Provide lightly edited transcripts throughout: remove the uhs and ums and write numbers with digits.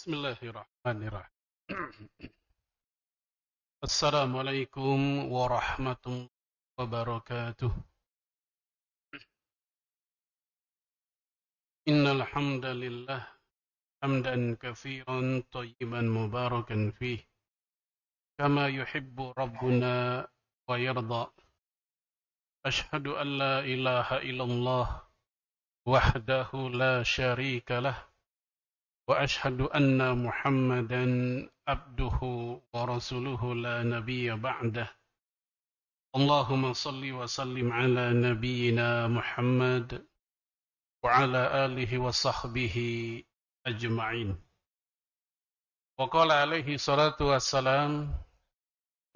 Bismillahirrahmanirrahim. Assalamualaikum warahmatullahi wabarakatuh. Innal hamdalillah hamdan katsiran thayyiban mubarakan fih kama yuhibbu rabbuna wa yarda. Ashhadu an la ilaha illallah wahdahu la syarika lah wa ashhadu anna Muhammadan abduhu wa rasuluhu la nabiyya ba'dah. Allahumma salli wa sallim ala nabiyyina Muhammad wa ala alihi wa sahbihi ajma'in. Wa qala alaihi salatu wassalam,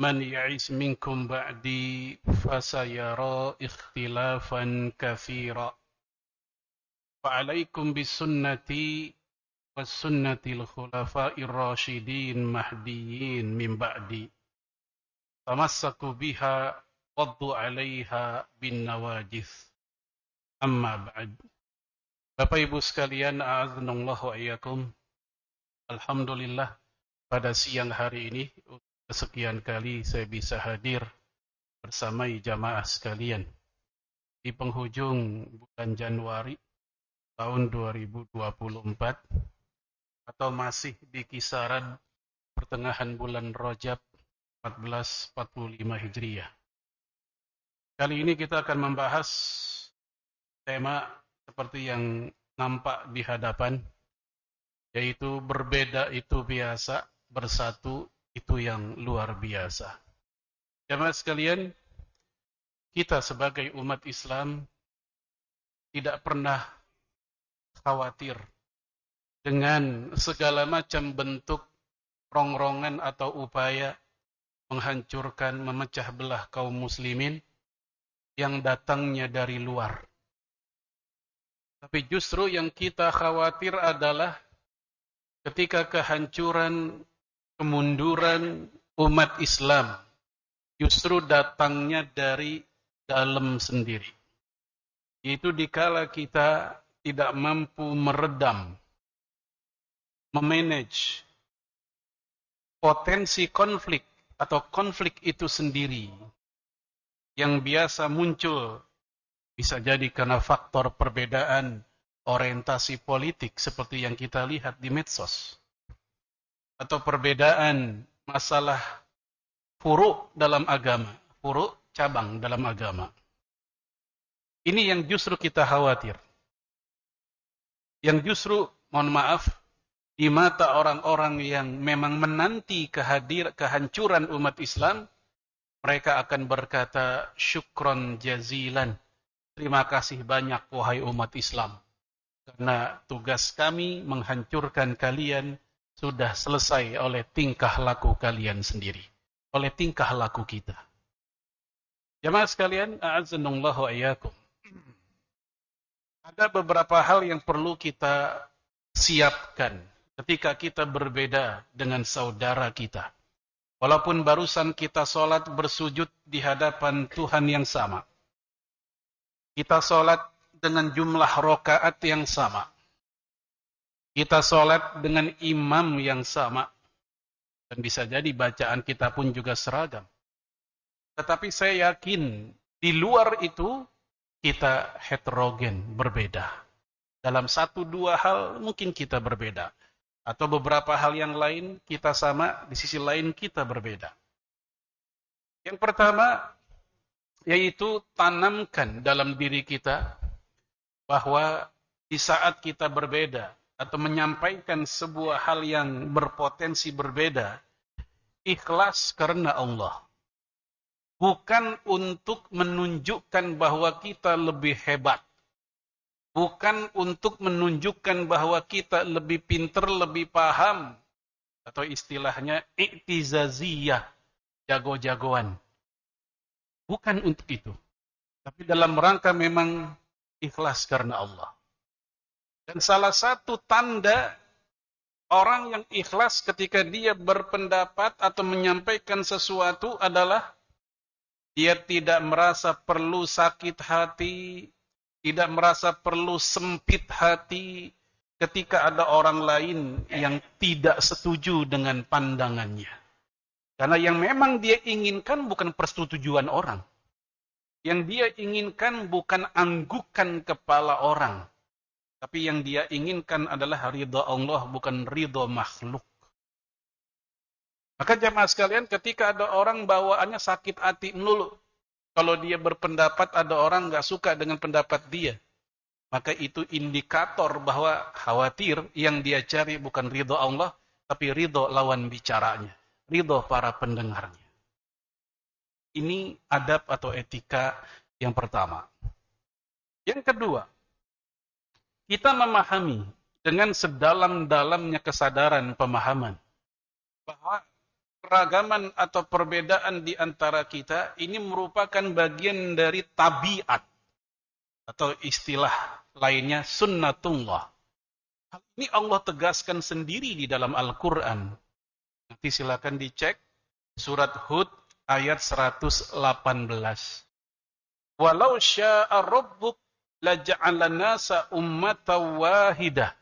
man ya'is minkum ba'di fasayara ikhtilafan katsira. Fa alaikum bisunnati was sunnatil khulafa'ir rasyidin mahdiyyin min ba'di. Tamassaku biha waddu 'alaiha bin nawajidh. Amma ba'd. Bapak Ibu sekalian, a'adhanallahu wa iyyakum. Alhamdulillah, pada siang hari ini kesekian kali saya bisa hadir bersama jamaah sekalian di penghujung bulan Januari tahun 2024 atau masih di kisaran pertengahan bulan Rajab 1445 Hijriah. Kali ini kita akan membahas tema seperti yang nampak di hadapan, yaitu berbeda itu biasa, bersatu itu yang luar biasa. Jamaah sekalian, kita sebagai umat Islam tidak pernah khawatir dengan segala macam bentuk rongrongan atau upaya menghancurkan, memecah belah kaum muslimin yang datangnya dari luar. Tapi justru yang kita khawatir adalah ketika kehancuran, kemunduran umat Islam justru datangnya dari dalam sendiri. Itu dikala kita tidak mampu meredam, memanage potensi konflik atau konflik itu sendiri yang biasa muncul, bisa jadi karena faktor perbedaan orientasi politik seperti yang kita lihat di medsos, atau perbedaan masalah furu' dalam agama, furu' cabang dalam agama. Ini yang justru kita khawatir. Yang justru, mohon maaf, di mata orang-orang yang memang menanti kehancuran umat Islam, mereka akan berkata, syukron jazilan, terima kasih banyak wahai umat Islam, karena tugas kami menghancurkan kalian sudah selesai oleh tingkah laku kalian sendiri, oleh tingkah laku kita. Jamaah sekalian, a'azzanallahu wa iyyakum. Ada beberapa hal yang perlu kita siapkan ketika kita berbeda dengan saudara kita. Walaupun barusan kita sholat bersujud di hadapan Tuhan yang sama. Kita sholat dengan jumlah rakaat yang sama. Kita sholat dengan imam yang sama. Dan bisa jadi bacaan kita pun juga seragam. Tetapi saya yakin di luar itu kita heterogen, berbeda. Dalam satu dua hal mungkin kita berbeda. Atau beberapa hal yang lain kita sama, di sisi lain kita berbeda. Yang pertama, yaitu tanamkan dalam diri kita bahwa di saat kita berbeda atau menyampaikan sebuah hal yang berpotensi berbeda, ikhlas karena Allah. Bukan untuk menunjukkan bahwa kita lebih hebat. Bukan untuk menunjukkan bahwa kita lebih pintar, lebih paham. Atau istilahnya i'tizaziyah, jago-jagoan. Bukan untuk itu. Tapi dalam rangka memang ikhlas karena Allah. Dan salah satu tanda orang yang ikhlas ketika dia berpendapat atau menyampaikan sesuatu adalah dia tidak merasa perlu sakit hati, tidak merasa perlu sempit hati, ketika ada orang lain yang tidak setuju dengan pandangannya. Karena yang memang dia inginkan bukan persetujuan orang. Yang dia inginkan bukan anggukan kepala orang. Tapi yang dia inginkan adalah ridha Allah, bukan ridha makhluk. Maka jamaah sekalian, ketika ada orang bawaannya sakit hati melulu, kalau dia berpendapat ada orang nggak suka dengan pendapat dia, maka itu indikator bahwa khawatir yang dia cari bukan ridha Allah, tapi ridha lawan bicaranya, ridha para pendengarnya. Ini adab atau etika yang pertama. Yang kedua, kita memahami dengan sedalam-dalamnya kesadaran pemahaman bahwa keragaman atau perbedaan di antara kita ini merupakan bagian dari tabiat atau istilah lainnya sunnatullah. Hal ini Allah tegaskan sendiri di dalam Al-Quran. Nanti silakan dicek surat Hud ayat 118. Walau sya'a rabbuk laja'ala nasa ummatan wahidah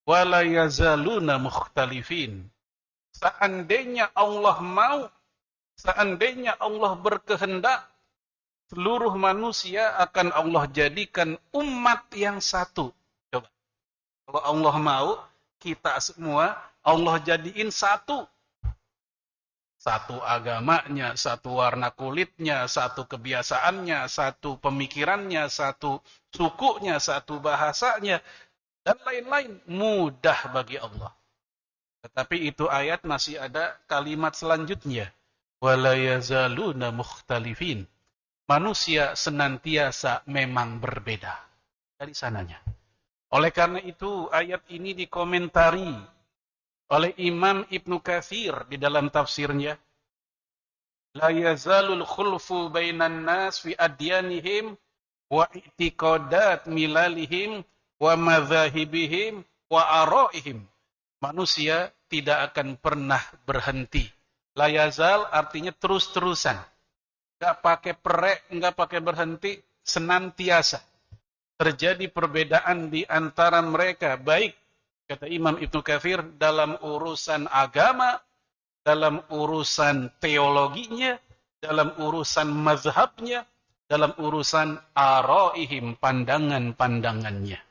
wa la yazaluna mukhtalifin. Seandainya Allah mau, seandainya Allah berkehendak, seluruh manusia akan Allah jadikan umat yang satu. Coba. Kalau Allah mau, kita semua Allah jadiin satu. Satu agamanya, satu warna kulitnya, satu kebiasaannya, satu pemikirannya, satu sukunya, satu bahasanya, dan lain-lain. Mudah bagi Allah. Tetapi itu ayat masih ada kalimat selanjutnya. Wala yazaluna mukhtalifin. Manusia senantiasa memang berbeda. Dari sananya. Oleh karena itu ayat ini dikomentari oleh Imam Ibnu Katsir di dalam tafsirnya. La yazalul khulfu bainan nas fi adyanihim wa i'tiqadat milalihim wa madzahibihim wa araihim. Manusia tidak akan pernah berhenti. La yazal artinya terus-terusan. Enggak pakai perek, enggak pakai berhenti, senantiasa terjadi perbedaan di antara mereka, baik kata Imam Ibnu Katsir dalam urusan agama, dalam urusan teologinya, dalam urusan mazhabnya, dalam urusan araihim, pandangan-pandangannya.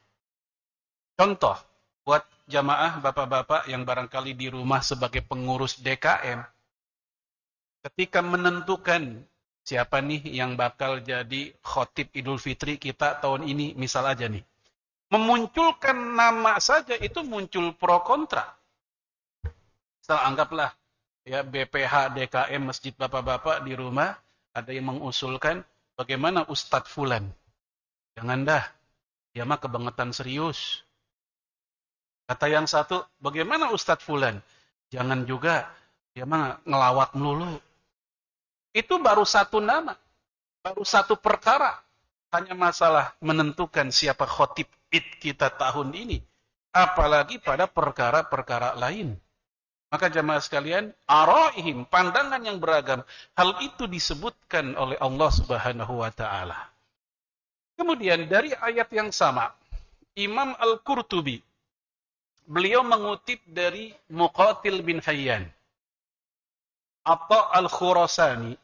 Contoh buat jamaah bapak-bapak yang barangkali di rumah sebagai pengurus DKM, ketika menentukan siapa nih yang bakal jadi khotib Idul Fitri kita tahun ini, misal aja nih. Memunculkan nama saja itu muncul pro kontra. Misal anggaplah ya BPH DKM Masjid Bapak-bapak di rumah ada yang mengusulkan bagaimana Ustadz Fulan. Jangan dah, dia mah kebangetan serius. Kata yang satu, bagaimana Ustadz Fulan? Jangan juga, dia mah ngelawak melulu. Itu baru satu nama, baru satu perkara. Hanya masalah menentukan siapa khotib Id kita tahun ini. Apalagi pada perkara-perkara lain. Maka jamaah sekalian, araihim, pandangan yang beragam. Hal itu disebutkan oleh Allah Subhanahu wa Ta'ala. Kemudian dari ayat yang sama, Imam Al-Qurtubi, beliau mengutip dari Muqatil bin Hayyan, Atha Al-Khurasani,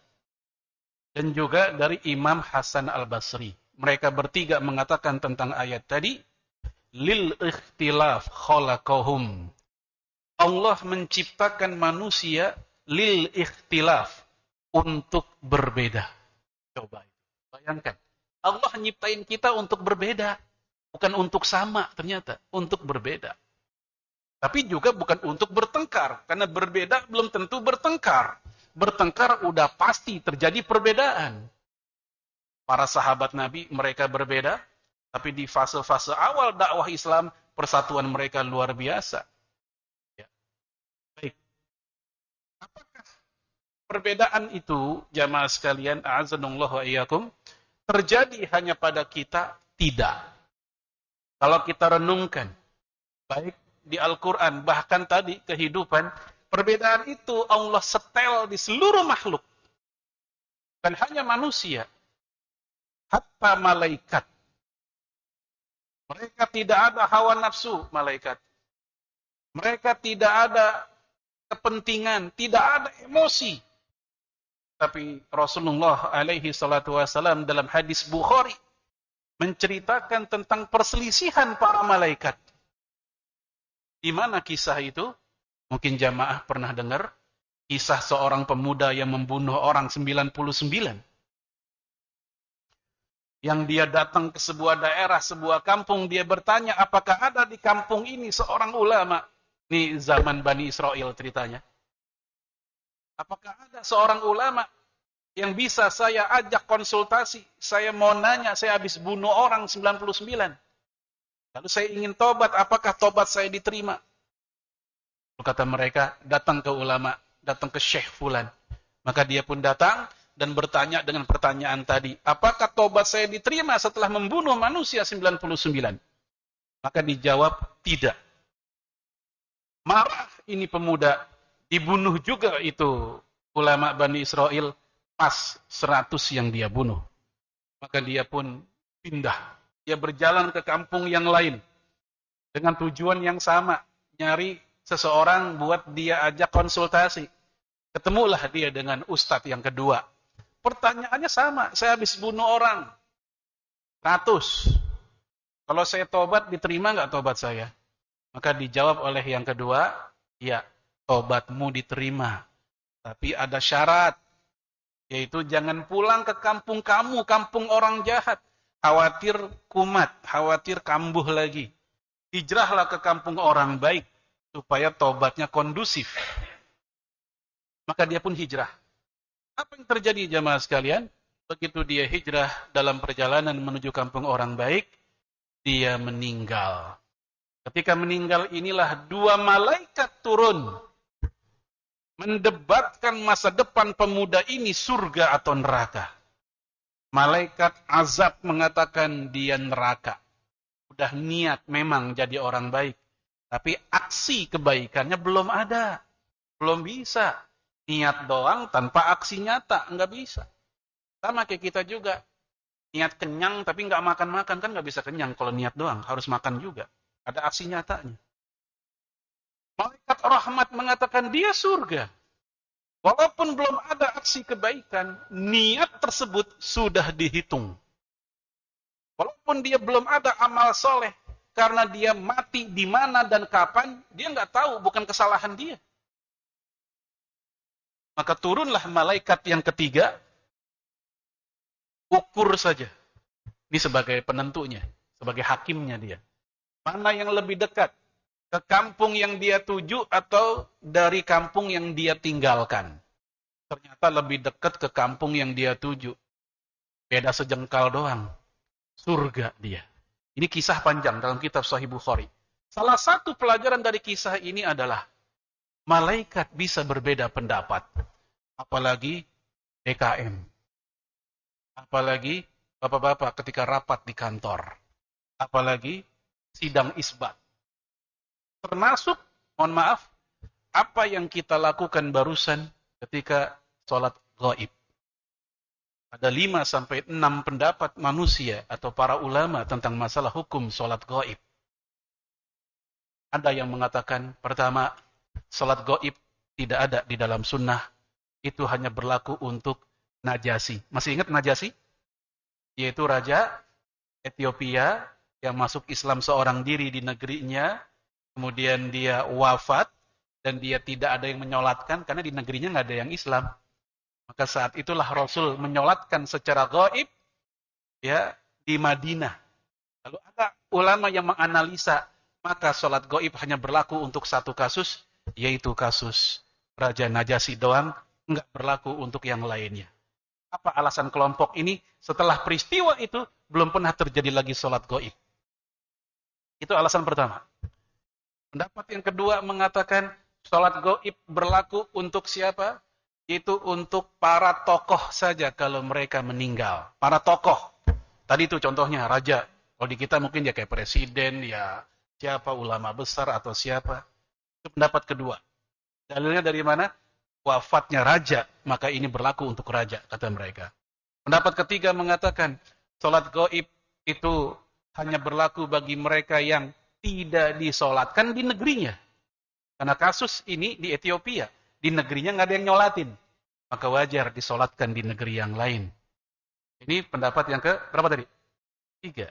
dan juga dari Imam Hasan Al-Basri. Mereka bertiga mengatakan tentang ayat tadi, lil ikhtilaf khalaqahum. Allah menciptakan manusia lil ikhtilaf, untuk berbeda. Coba bayangkan, Allah nyiptain kita untuk berbeda, bukan untuk sama ternyata, untuk berbeda. Tapi juga bukan untuk bertengkar, karena berbeda belum tentu bertengkar. Bertengkar udah pasti terjadi perbedaan. Para sahabat Nabi mereka berbeda, tapi di fase-fase awal dakwah Islam persatuan mereka luar biasa. Ya. Baik. Apakah perbedaan itu, jamaah sekalian, a'azanallahu wa iyyakum, terjadi hanya pada kita? Tidak. Kalau kita renungkan, baik di Al-Quran, bahkan tadi kehidupan, perbedaan itu Allah setel di seluruh makhluk. Dan hanya manusia. Hatta malaikat. Mereka tidak ada hawa nafsu, malaikat. Mereka tidak ada kepentingan, tidak ada emosi. Tapi Rasulullah alaihi salatu wasalam dalam hadis Bukhari menceritakan tentang perselisihan para malaikat. Di mana kisah itu? Mungkin jamaah pernah dengar kisah seorang pemuda yang membunuh orang 99. Yang dia datang ke sebuah daerah, sebuah kampung, dia bertanya, apakah ada di kampung ini seorang ulama? Ini zaman Bani Israel ceritanya. Apakah ada seorang ulama yang bisa saya ajak konsultasi? Saya mau nanya, saya habis bunuh orang 99. Lalu saya ingin tobat, apakah tobat saya diterima? Kata mereka, datang ke ulama, datang ke Syekh Fulan. Maka dia pun datang dan bertanya dengan pertanyaan tadi, apakah tobat saya diterima setelah membunuh manusia 99? Maka dijawab, tidak. Marah ini pemuda, dibunuh juga itu ulama Bani Israel, pas 100 yang dia bunuh. Maka dia pun pindah. Dia berjalan ke kampung yang lain dengan tujuan yang sama, nyari seseorang buat dia ajak konsultasi. Ketemulah dia dengan ustadz yang kedua. Pertanyaannya sama, saya habis bunuh orang 100. Kalau saya tobat, diterima nggak tobat saya? Maka dijawab oleh yang kedua, ya, tobatmu diterima. Tapi ada syarat, yaitu jangan pulang ke kampung kamu, kampung orang jahat. Khawatir kumat, khawatir kambuh lagi. Hijrahlah ke kampung orang baik, supaya tobatnya kondusif. Maka dia pun hijrah. Apa yang terjadi jamaah sekalian? Begitu dia hijrah dalam perjalanan menuju kampung orang baik, dia meninggal. Ketika meninggal inilah dua malaikat turun. Mendebatkan masa depan pemuda ini surga atau neraka. Malaikat azab mengatakan dia neraka. Udah niat memang jadi orang baik. Tapi aksi kebaikannya belum ada. Belum bisa. Niat doang tanpa aksi nyata. Nggak bisa. Sama kayak kita juga. Niat kenyang tapi nggak makan-makan. Kan nggak bisa kenyang kalau niat doang. Harus makan juga. Ada aksi nyatanya. Malaikat rahmat mengatakan dia surga. Walaupun belum ada aksi kebaikan, niat tersebut sudah dihitung. Walaupun dia belum ada amal soleh, karena dia mati di mana dan kapan, dia nggak tahu, bukan kesalahan dia. Maka turunlah malaikat yang ketiga, ukur saja. Ini sebagai penentunya, sebagai hakimnya dia. Mana yang lebih dekat? Ke kampung yang dia tuju atau dari kampung yang dia tinggalkan? Ternyata lebih dekat ke kampung yang dia tuju. Beda sejengkal doang. Surga dia. Ini kisah panjang dalam kitab Sahih Bukhari. Salah satu pelajaran dari kisah ini adalah malaikat bisa berbeda pendapat. Apalagi DKM. Apalagi bapak-bapak ketika rapat di kantor. Apalagi sidang isbat. Termasuk, mohon maaf, apa yang kita lakukan barusan ketika sholat gaib. Ada 5-6 pendapat manusia atau para ulama tentang masalah hukum sholat gaib. Ada yang mengatakan, pertama, sholat gaib tidak ada di dalam sunnah. Itu hanya berlaku untuk Najasyi. Masih ingat Najasyi? Yaitu raja Ethiopia yang masuk Islam seorang diri di negerinya. Kemudian dia wafat dan dia tidak ada yang menyolatkan karena di negerinya nggak ada yang Islam. Maka saat itulah Rasul menyolatkan secara gaib ya di Madinah. Lalu ada ulama yang menganalisa, maka sholat gaib hanya berlaku untuk satu kasus, yaitu kasus Raja Najasyi doang, nggak berlaku untuk yang lainnya. Apa alasan kelompok ini? Setelah peristiwa itu belum pernah terjadi lagi sholat gaib. Itu alasan pertama. Pendapat yang kedua mengatakan sholat gaib berlaku untuk siapa? Itu untuk para tokoh saja kalau mereka meninggal. Para tokoh. Tadi itu contohnya raja. Kalau di kita mungkin dia kayak presiden, ya siapa, ulama besar atau siapa. Itu pendapat kedua. Dalilnya dari mana? Wafatnya raja, maka ini berlaku untuk raja, kata mereka. Pendapat ketiga mengatakan sholat gaib itu hanya berlaku bagi mereka yang tidak disolatkan di negerinya. Karena kasus ini di Ethiopia, di negerinya nggak ada yang nyolatin, maka wajar disolatkan di negeri yang lain. Ini pendapat yang ke berapa tadi? 3.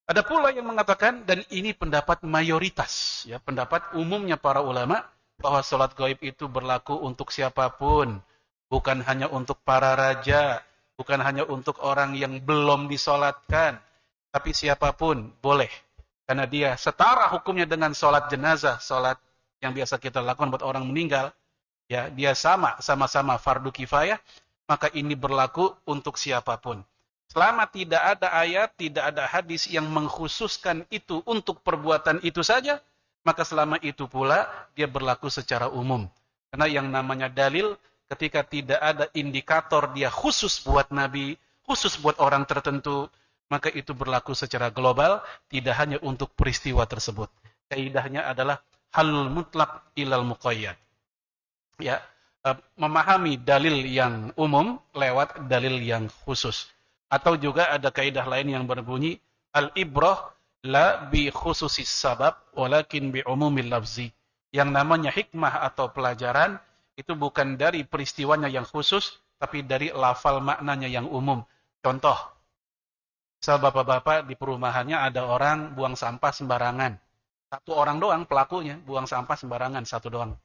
Ada pula yang mengatakan, dan ini pendapat mayoritas, ya, pendapat umumnya para ulama, bahwa sholat gaib itu berlaku untuk siapapun, bukan hanya untuk para raja, bukan hanya untuk orang yang belum disolatkan, tapi siapapun boleh. Karena dia setara hukumnya dengan sholat jenazah, sholat yang biasa kita lakukan buat orang meninggal, ya, dia sama-sama fardu kifayah, maka ini berlaku untuk siapapun. Selama tidak ada ayat, tidak ada hadis yang mengkhususkan itu untuk perbuatan itu saja, maka selama itu pula dia berlaku secara umum. Karena yang namanya dalil, ketika tidak ada indikator dia khusus buat Nabi, khusus buat orang tertentu, maka itu berlaku secara global, tidak hanya untuk peristiwa tersebut. Kaidahnya adalah halul mutlak ilal muqayyad. Ya, memahami dalil yang umum lewat dalil yang khusus. Atau juga ada kaidah lain yang berbunyi al-ibrah la bi khususis sabab walakin bi umumil lafzi. Yang namanya hikmah atau pelajaran itu bukan dari peristiwanya yang khusus, tapi dari lafal maknanya yang umum. Contoh, bapak-bapak di perumahannya ada orang buang sampah sembarangan. Satu orang doang pelakunya, buang sampah sembarangan, satu doang.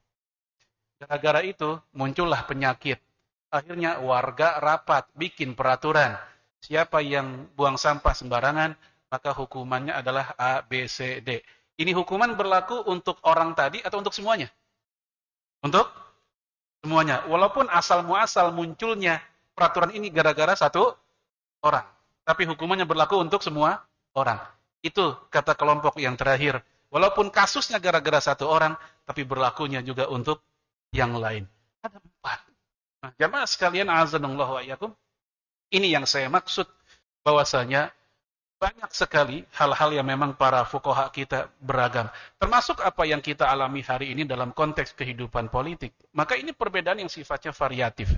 Gara-gara itu muncullah penyakit. Akhirnya warga rapat, bikin peraturan. Siapa yang buang sampah sembarangan, maka hukumannya adalah A, B, C, D. Ini hukuman berlaku untuk orang tadi atau untuk semuanya? Untuk semuanya. Walaupun asal muasal munculnya peraturan ini gara-gara satu orang. Tapi hukumannya berlaku untuk semua orang. Itu kata kelompok yang terakhir. Walaupun kasusnya gara-gara satu orang, tapi berlakunya juga untuk yang lain. Ada 4. Nah, jamaah sekalian, azanallahu wa iyyakum. Ini yang saya maksud, bahwasanya banyak sekali hal-hal yang memang para fuqaha kita beragam. Termasuk apa yang kita alami hari ini dalam konteks kehidupan politik. Maka ini perbedaan yang sifatnya variatif.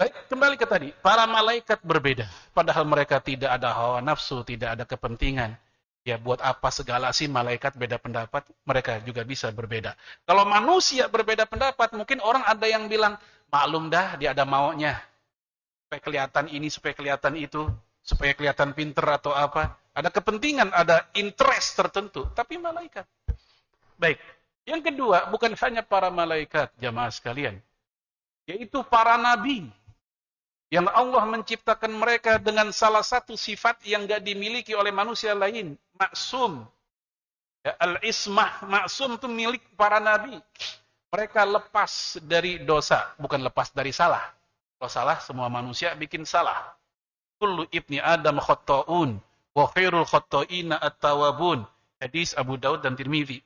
Baik, kembali ke tadi. Para malaikat berbeda. Padahal mereka tidak ada hawa nafsu, tidak ada kepentingan. Ya, buat apa segala sih malaikat beda pendapat? Mereka juga bisa berbeda. Kalau manusia berbeda pendapat, mungkin orang ada yang bilang, maklum dah, dia ada maunya. Supaya kelihatan ini, supaya kelihatan itu, supaya kelihatan pinter atau apa. Ada kepentingan, ada interest tertentu. Tapi malaikat. Baik. Yang kedua, bukan hanya para malaikat, jamaah sekalian. Yaitu para nabi. Yang Allah menciptakan mereka dengan salah satu sifat yang tidak dimiliki oleh manusia lain. Maksum. Ya, al-ismah, maksum itu milik para nabi. Mereka lepas dari dosa, bukan lepas dari salah. Kalau salah, semua manusia bikin salah. Kullu ibni Adam khotta'un, wa khairul khotta'ina at-tawabun. Hadis Abu Daud dan Tirmidzi.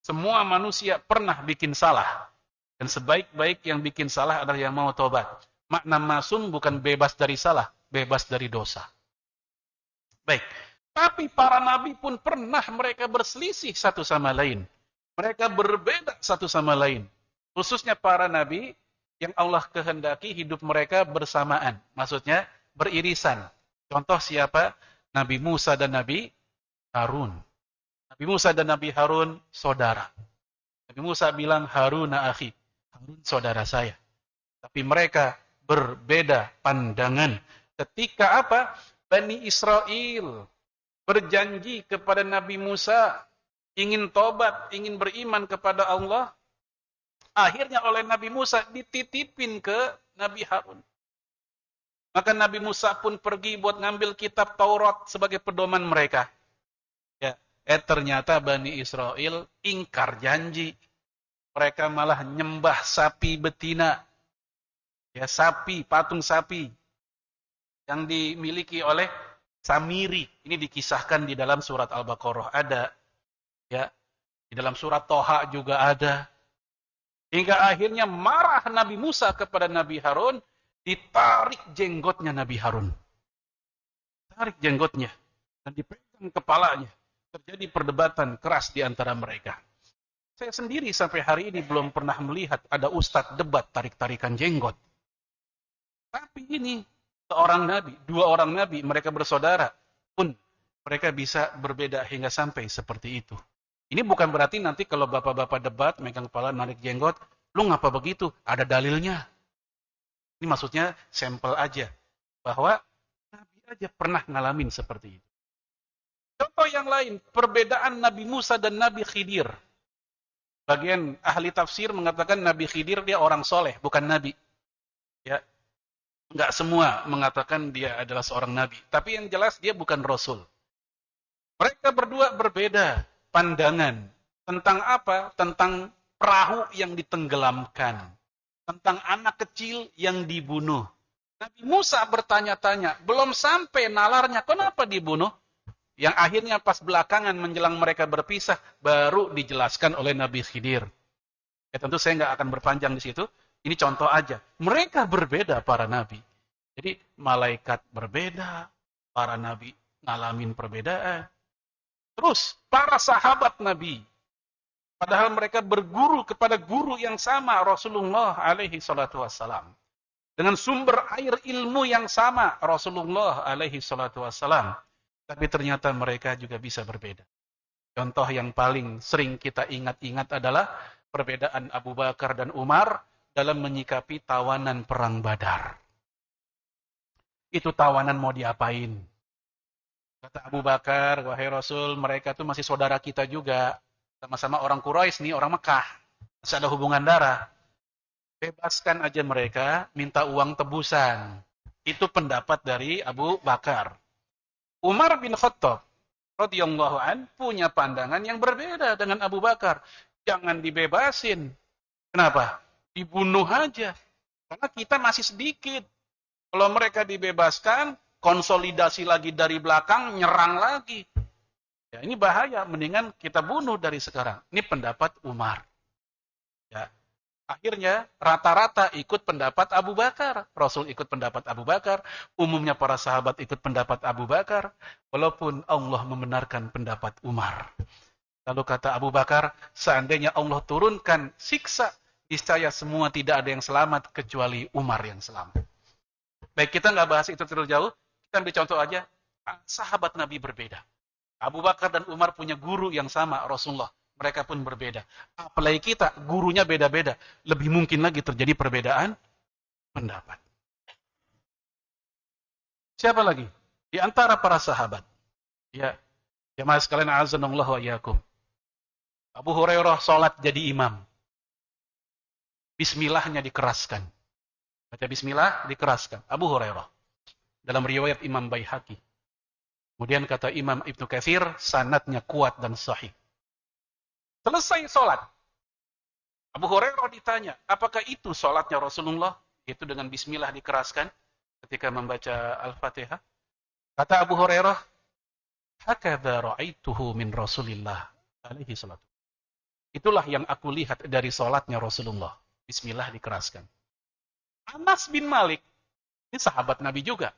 Semua manusia pernah bikin salah. Dan sebaik-baik yang bikin salah adalah yang mau tobat. Makna masum bukan bebas dari salah, bebas dari dosa. Baik. Tapi para nabi pun pernah mereka berselisih satu sama lain. Mereka berbeda satu sama lain. Khususnya para nabi, yang Allah kehendaki hidup mereka bersamaan. Maksudnya beririsan. Contoh siapa? Nabi Musa dan Nabi Harun. Nabi Musa dan Nabi Harun saudara. Nabi Musa bilang, Haruna akhi. Harun saudara saya. Tapi mereka berbeda pandangan. Ketika apa? Bani Israel berjanji kepada Nabi Musa, ingin tobat, ingin beriman kepada Allah. Akhirnya oleh Nabi Musa dititipin ke Nabi Harun. Maka Nabi Musa pun pergi buat ngambil kitab Taurat sebagai pedoman mereka. Ya, ternyata Bani Israel ingkar janji. Mereka malah nyembah sapi betina. Ya, sapi, patung sapi yang dimiliki oleh Samiri. Ini dikisahkan di dalam surat Al-Baqarah ada. Ya, di dalam surat Toha juga ada. Hingga akhirnya marah Nabi Musa kepada Nabi Harun, ditarik jenggotnya Nabi Harun. Tarik jenggotnya dan dipegang kepalanya. Terjadi perdebatan keras di antara mereka. Saya sendiri sampai hari ini belum pernah melihat ada ustadz debat tarik-tarikan jenggot. Tapi ini seorang nabi, 2 orang nabi, mereka bersaudara pun mereka bisa berbeda hingga sampai seperti itu. Ini bukan berarti nanti kalau bapak-bapak debat, megang kepala, narik jenggot, lu ngapa begitu? Ada dalilnya. Ini maksudnya sampel aja. Bahwa Nabi aja pernah ngalamin seperti itu. Contoh yang lain, perbedaan Nabi Musa dan Nabi Khidir. Bagian ahli tafsir mengatakan Nabi Khidir dia orang soleh, bukan Nabi. Ya, nggak semua mengatakan dia adalah seorang Nabi. Tapi yang jelas dia bukan Rasul. Mereka berdua berbeda pandangan. Tentang apa? Tentang perahu yang ditenggelamkan. Tentang anak kecil yang dibunuh. Nabi Musa bertanya-tanya, belum sampai nalarnya, kenapa dibunuh? Yang akhirnya pas belakangan menjelang mereka berpisah, baru dijelaskan oleh Nabi Khidir. Ya tentu saya nggak akan berpanjang di situ. Ini contoh aja. Mereka berbeda para nabi. Jadi malaikat berbeda, para nabi ngalamin perbedaan. Terus para sahabat nabi, padahal mereka berguru kepada guru yang sama, Rasulullah alaihi salatu wassalam. Dengan sumber air ilmu yang sama, Rasulullah alaihi salatu wassalam. Tapi ternyata mereka juga bisa berbeda. Contoh yang paling sering kita ingat-ingat adalah perbedaan Abu Bakar dan Umar dalam menyikapi tawanan perang Badar. Itu tawanan mau diapain? Kata Abu Bakar, wahai Rasul, mereka itu masih saudara kita juga. Sama-sama orang Quraisy nih, orang Mekah. Masih ada hubungan darah. Bebaskan aja mereka, minta uang tebusan. Itu pendapat dari Abu Bakar. Umar bin Khattab radhiyallahu an punya pandangan yang berbeda dengan Abu Bakar. Jangan dibebasin. Kenapa? Dibunuh aja. Karena kita masih sedikit. Kalau mereka dibebaskan, konsolidasi lagi dari belakang, nyerang lagi. Ya, ini bahaya. Mendingan kita bunuh dari sekarang. Ini pendapat Umar. Ya. Akhirnya rata-rata ikut pendapat Abu Bakar. Rasul ikut pendapat Abu Bakar. Umumnya para sahabat ikut pendapat Abu Bakar. Walaupun Allah membenarkan pendapat Umar. Lalu kata Abu Bakar, seandainya Allah turunkan siksa, niscaya semua tidak ada yang selamat kecuali Umar yang selamat. Baik, kita nggak bahas itu terlalu jauh. Kita ambil contoh aja. Sahabat Nabi berbeda. Abu Bakar dan Umar punya guru yang sama, Rasulullah. Mereka pun berbeda. Apalagi kita, gurunya beda-beda. Lebih mungkin lagi terjadi perbedaan pendapat. Siapa lagi? Di antara para sahabat. Ya, jemaah sekalian, azanallahu wa iyyakum. Abu Hurairah sholat jadi imam. Bismillahnya dikeraskan. Baca bismillah dikeraskan. Abu Hurairah. Dalam riwayat Imam Baihaqi. Kemudian kata Imam Ibnu Katsir, sanadnya kuat dan sahih. Selesai sholat. Abu Hurairah ditanya, apakah itu sholatnya Rasulullah? Itu dengan bismillah dikeraskan ketika membaca Al-Fatihah. Kata Abu Hurairah, hakadha ra'aituhu min Rasulillah alaihi salatu. Itulah yang aku lihat dari sholatnya Rasulullah. Bismillah dikeraskan. Anas bin Malik, ini sahabat Nabi juga.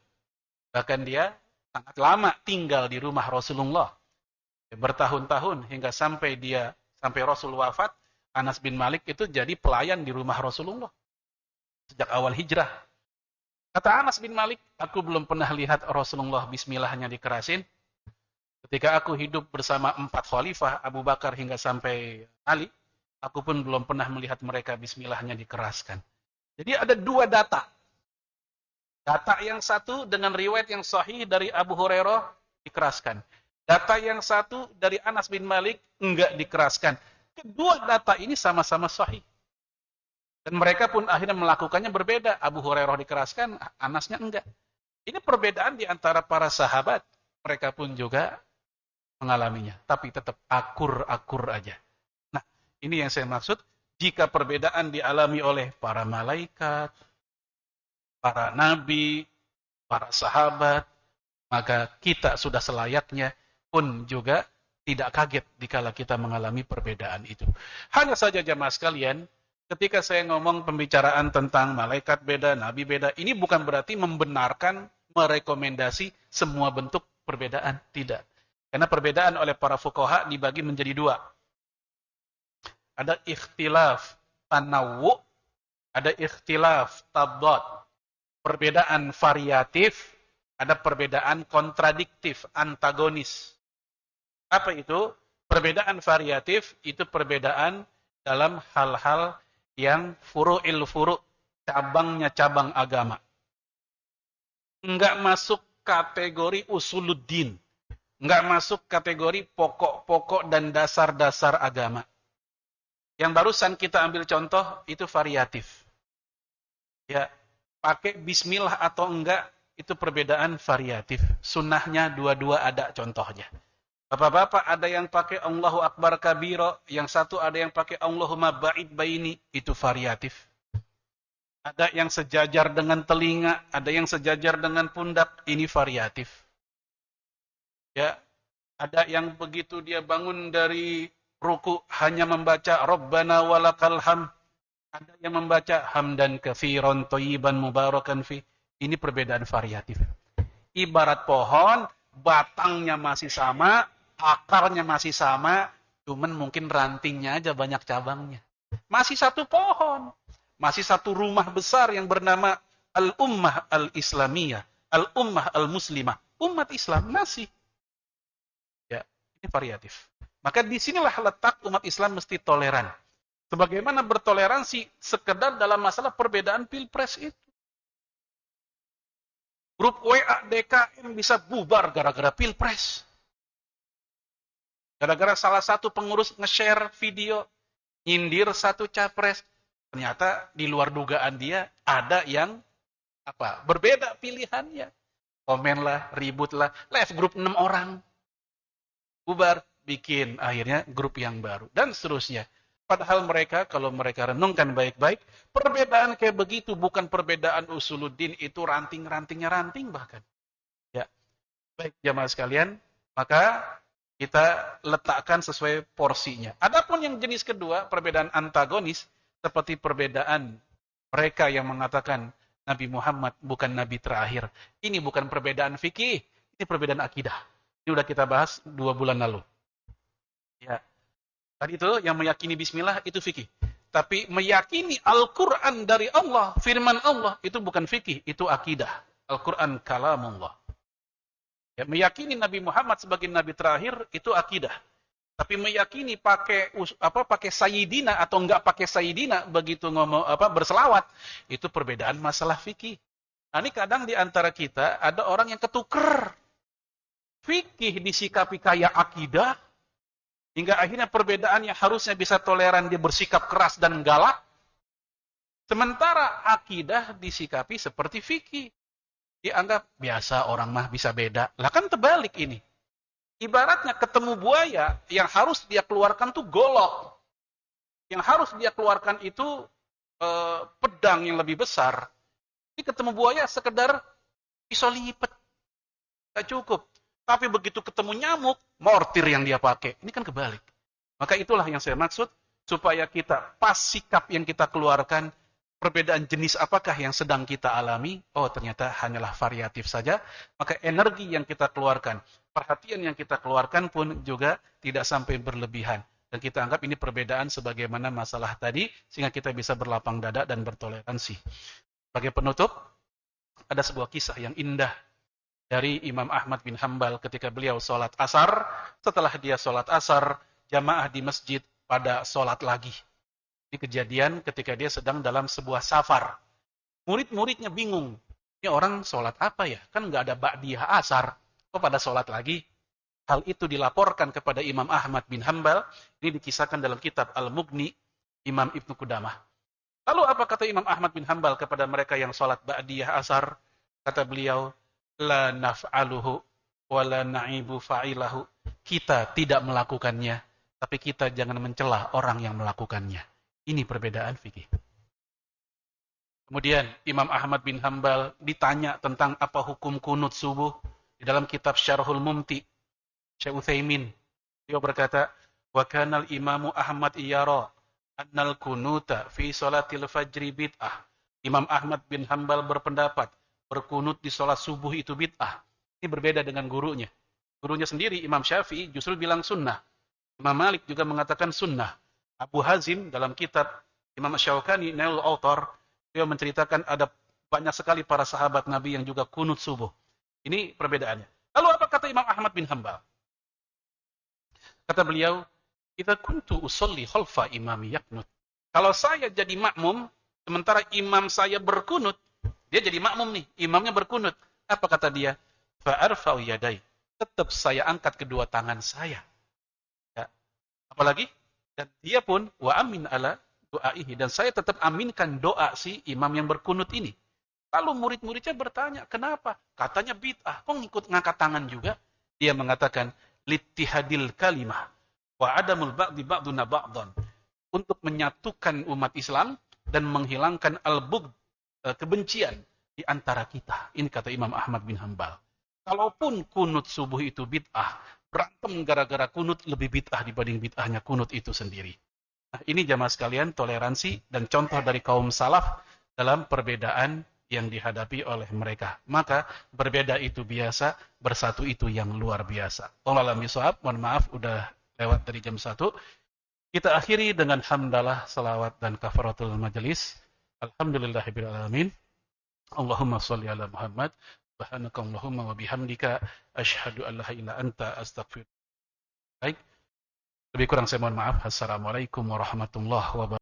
Bahkan dia sangat lama tinggal di rumah Rasulullah. Bertahun-tahun hingga sampai Rasul wafat, Anas bin Malik itu jadi pelayan di rumah Rasulullah. Sejak awal hijrah. Kata Anas bin Malik, aku belum pernah lihat Rasulullah bismillahnya dikerasin. Ketika aku hidup bersama 4 khalifah, Abu Bakar hingga sampai Ali, aku pun belum pernah melihat mereka bismillahnya dikeraskan. Jadi ada 2 data. Data yang satu dengan riwayat yang sahih dari Abu Hurairah dikeraskan. Data yang satu dari Anas bin Malik enggak dikeraskan. Kedua data ini sama-sama sahih. Dan mereka pun akhirnya melakukannya berbeda. Abu Hurairah dikeraskan, Anasnya enggak. Ini perbedaan di antara para sahabat. Mereka pun juga mengalaminya. Tapi tetap akur-akur aja. Nah, ini yang saya maksud. Jika perbedaan dialami oleh para malaikat, para nabi, para sahabat, maka kita sudah selayaknya pun juga tidak kaget dikala kita mengalami perbedaan itu. Hanya saja jemaah sekalian, ketika saya ngomong pembicaraan tentang malaikat beda, nabi beda, ini bukan berarti membenarkan, merekomendasi semua bentuk perbedaan. Tidak. Karena perbedaan oleh para fuqaha dibagi menjadi 2. Ada ikhtilaf tanawwu, ada ikhtilaf tabad. Perbedaan variatif, Ada perbedaan kontradiktif, antagonis. Apa itu? Perbedaan variatif itu perbedaan dalam hal-hal yang furu'il furu', cabangnya cabang agama. Enggak masuk kategori usuluddin. Enggak masuk kategori pokok-pokok dan dasar-dasar agama. Yang barusan kita ambil contoh itu variatif. Ya, pakai bismillah atau enggak itu perbedaan variatif. Sunnahnya dua-dua ada contohnya. Bapak-bapak ada yang pakai Allahu Akbar kabiro, yang satu ada yang pakai Allahumma ba'id baini, itu variatif. Ada yang sejajar dengan telinga, ada yang sejajar dengan pundak, ini variatif. Ya, ada yang begitu dia bangun dari ruku hanya membaca Rabbana walakal hamd. Ada yang membaca hamdan katsiran thayyiban mubarakan fi. Ini perbedaan variatif. Ibarat pohon, batangnya masih sama, akarnya masih sama, cuman mungkin rantingnya aja banyak cabangnya. Masih satu pohon, masih satu rumah besar yang bernama Al-Ummah Al-Islamiyah, Al-Ummah Al-Muslimah, umat Islam masih. Ya, ini variatif. Maka disinilah letak umat Islam mesti toleran. Sebagaimana bertoleransi sekedar dalam masalah perbedaan pilpres itu. Grup WA DKM bisa bubar gara-gara pilpres. Gara-gara salah satu pengurus nge-share video, nyindir satu capres. Ternyata di luar dugaan dia ada yang berbeda pilihannya. Komen lah, ribut lah. Live grup 6 orang. Bubar, bikin akhirnya grup yang baru. Dan seterusnya. Padahal mereka, kalau mereka renungkan baik-baik, perbedaan kayak begitu bukan perbedaan usuluddin, itu ranting-rantingnya ranting bahkan. Ya, baik jamaah sekalian, maka kita letakkan sesuai porsinya. Adapun yang jenis kedua, perbedaan antagonis, seperti perbedaan mereka yang mengatakan Nabi Muhammad bukan Nabi terakhir. Ini bukan perbedaan fikih, ini perbedaan akidah. Ini udah kita bahas 2 bulan lalu. Ya. Tadi itu yang meyakini bismillah itu fikih. Tapi meyakini Al-Quran dari Allah, firman Allah, itu bukan fikih, itu akidah. Al-Quran kalamullah. Ya, meyakini Nabi Muhammad sebagai Nabi terakhir, itu akidah. Tapi meyakini pakai sayyidina atau enggak pakai sayyidina, begitu ngomong berselawat, itu perbedaan masalah fikih. Nah, ini kadang di antara kita ada orang yang ketuker. Fikih disikapi kayak akidah, hingga akhirnya perbedaan yang harusnya bisa toleran dia bersikap keras dan galak. Sementara akidah disikapi seperti fikih. Dianggap biasa orang mah bisa beda. Lah kan terbalik ini. Ibaratnya ketemu buaya, yang harus dia keluarkan tuh golok. Yang harus dia keluarkan itu pedang yang lebih besar. Ini ketemu buaya sekedar pisau lipat. Gak cukup. Tapi begitu ketemu nyamuk, mortir yang dia pakai. Ini kan kebalik. Maka itulah yang saya maksud, supaya kita pas sikap yang kita keluarkan, perbedaan jenis apakah yang sedang kita alami, oh ternyata hanyalah variatif saja, maka energi yang kita keluarkan, perhatian yang kita keluarkan pun juga tidak sampai berlebihan. Dan kita anggap ini perbedaan sebagaimana masalah tadi, sehingga kita bisa berlapang dada dan bertoleransi. Sebagai penutup, ada sebuah kisah yang indah, dari Imam Ahmad bin Hanbal ketika beliau sholat asar. Setelah dia sholat asar, jamaah di masjid pada sholat lagi. Ini kejadian ketika dia sedang dalam sebuah safar. Murid-muridnya bingung. Ini orang sholat apa ya? Kan nggak ada ba'diyah asar. Kok pada sholat lagi? Hal itu dilaporkan kepada Imam Ahmad bin Hanbal. Ini dikisahkan dalam kitab Al-Mughni, Imam Ibnu Qudamah. Lalu apa kata Imam Ahmad bin Hanbal kepada mereka yang sholat ba'diyah asar? Kata beliau, la naf'aluhu wa la na'ibu fa'ilahu. Kita tidak melakukannya, tapi kita jangan mencela orang yang melakukannya. Ini perbedaan fikih. Kemudian Imam Ahmad bin Hanbal ditanya tentang apa hukum kunut subuh di dalam kitab Syarhul Mumti, Syekh Utsaimin. Dia berkata, wa kanal imamu Ahmad yara annal kunuta fi salatil fajri bid'ah. Imam Ahmad bin Hanbal berpendapat berkunut di sholat subuh itu bid'ah. Ini berbeda dengan gurunya. Gurunya sendiri, Imam Syafi'i, justru bilang sunnah. Imam Malik juga mengatakan sunnah. Abu Hazim dalam kitab Imam Syaukani, Nailul Autar, dia menceritakan ada banyak sekali para sahabat Nabi yang juga kunut subuh. Ini perbedaannya. Lalu apa kata Imam Ahmad bin Hanbal? Kata beliau, "Idza kuntu usolli khalfa imami yaknut." Kalau saya jadi makmum, sementara imam saya berkunut, dia jadi makmum nih, imamnya berkunut. Apa kata dia? "Fa arfa'u yadai." Tetap saya angkat kedua tangan saya. Ya. Apalagi? Dan dia pun wa amin ala doaihi, dan saya tetap aminkan doa si imam yang berkunut ini. Lalu murid-muridnya bertanya, kenapa? Katanya bid'ah, kok ngikut ngangkat tangan juga? Dia mengatakan, littihadil kalimah wa adamul ba'di ba'duna ba'dan. Untuk menyatukan umat Islam dan menghilangkan al-bughd, kebencian di antara kita. Ini kata Imam Ahmad bin Hanbal. Kalaupun kunut subuh itu bid'ah, berantem gara-gara kunut lebih bid'ah dibanding bid'ahnya kunut itu sendiri. Nah, ini jamaah sekalian, toleransi dan contoh dari kaum salaf dalam perbedaan yang dihadapi oleh mereka. Maka berbeda itu biasa, bersatu itu yang luar biasa. Wallahu a'lam bishawab. Mohon maaf udah lewat dari jam 1. Kita akhiri dengan hamdalah, salawat dan kafaratul majelis. Alhamdulillahirabbil alamin. Allahumma shalli ala Muhammad. Subhanakallahumma wa bihamdika asyhadu an la ilaha illa anta astaghfiruka. Baik. Lebih kurang saya mohon maaf. Assalamualaikum warahmatullahi wabarakatuh.